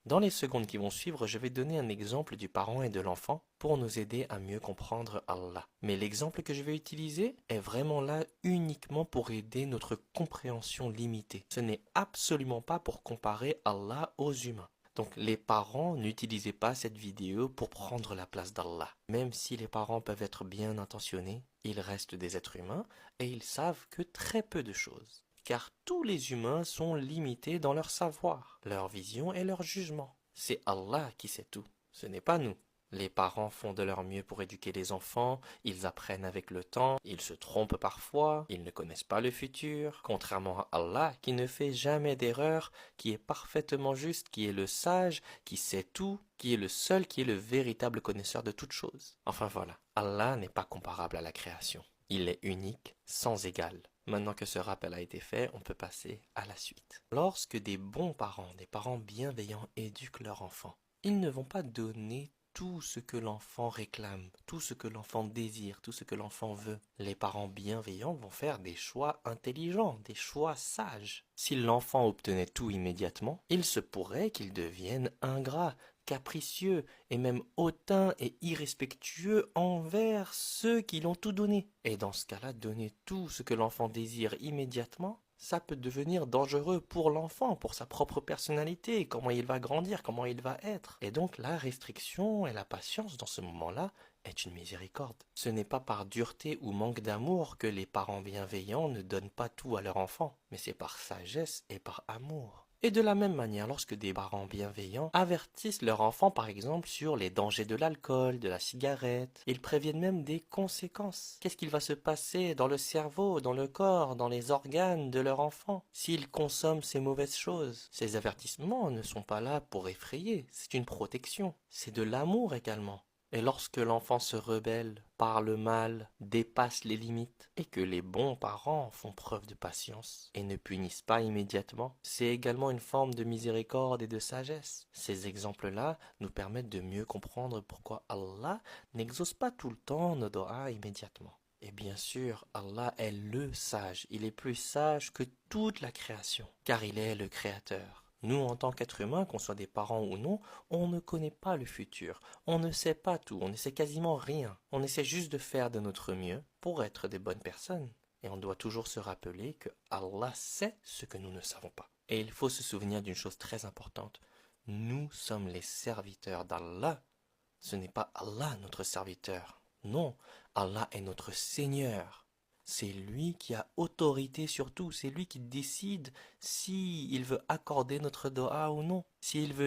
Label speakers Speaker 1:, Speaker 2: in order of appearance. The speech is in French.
Speaker 1: Dans les secondes qui vont suivre, je vais donner un exemple du parent et de l'enfant pour nous aider à mieux comprendre Allah. Mais l'exemple que je vais utiliser est vraiment là uniquement pour aider notre compréhension limitée. Ce n'est absolument pas pour comparer Allah aux humains. Donc les parents, n'utilisez pas cette vidéo pour prendre la place d'Allah. Même si les parents peuvent être bien intentionnés, ils restent des êtres humains et ils savent que très peu de choses. Car tous les humains sont limités dans leur savoir, leur vision et leur jugement. C'est Allah qui sait tout, ce n'est pas nous. Les parents font de leur mieux pour éduquer les enfants, ils apprennent avec le temps, ils se trompent parfois, ils ne connaissent pas le futur, contrairement à Allah qui ne fait jamais d'erreur, qui est parfaitement juste, qui est le sage, qui sait tout, qui est le seul, qui est le véritable connaisseur de toutes choses. Enfin voilà, Allah n'est pas comparable à la création. Il est unique, sans égal. Maintenant que ce rappel a été fait, on peut passer à la suite. Lorsque des bons parents, des parents bienveillants éduquent leur enfant, ils ne vont pas donner tout ce que l'enfant réclame, tout ce que l'enfant désire, tout ce que l'enfant veut. Les parents bienveillants vont faire des choix intelligents, des choix sages. Si l'enfant obtenait tout immédiatement, il se pourrait qu'il devienne ingrat, capricieux et même hautain et irrespectueux envers ceux qui l'ont tout donné. Et dans ce cas-là, donner tout ce que l'enfant désire immédiatement, ça peut devenir dangereux pour l'enfant, pour sa propre personnalité, comment il va grandir, comment il va être. Et donc la restriction et la patience dans ce moment-là est une miséricorde. Ce n'est pas par dureté ou manque d'amour que les parents bienveillants ne donnent pas tout à leur enfant, mais c'est par sagesse et par amour. Et de la même manière, lorsque des parents bienveillants avertissent leur enfant par exemple sur les dangers de l'alcool, de la cigarette, ils préviennent même des conséquences. Qu'est-ce qu'il va se passer dans le cerveau, dans le corps, dans les organes de leur enfant s'ils consomment ces mauvaises choses? Ces avertissements ne sont pas là pour effrayer, c'est une protection, c'est de l'amour également. Et lorsque l'enfant se rebelle, parle mal, dépasse les limites, et que les bons parents font preuve de patience et ne punissent pas immédiatement, c'est également une forme de miséricorde et de sagesse. Ces exemples-là nous permettent de mieux comprendre pourquoi Allah n'exauce pas tout le temps nos doigts immédiatement. Et bien sûr, Allah est le sage, il est plus sage que toute la création, car il est le créateur. Nous, en tant qu'êtres humains, qu'on soit des parents ou non, on ne connaît pas le futur. On ne sait pas tout, on ne sait quasiment rien. On essaie juste de faire de notre mieux pour être des bonnes personnes. Et on doit toujours se rappeler que Allah sait ce que nous ne savons pas. Et il faut se souvenir d'une chose très importante. Nous sommes les serviteurs d'Allah. Ce n'est pas Allah notre serviteur. Non, Allah est notre Seigneur. C'est lui qui a autorité sur tout. C'est lui qui décide si il veut accorder notre doa ou non. S'il veut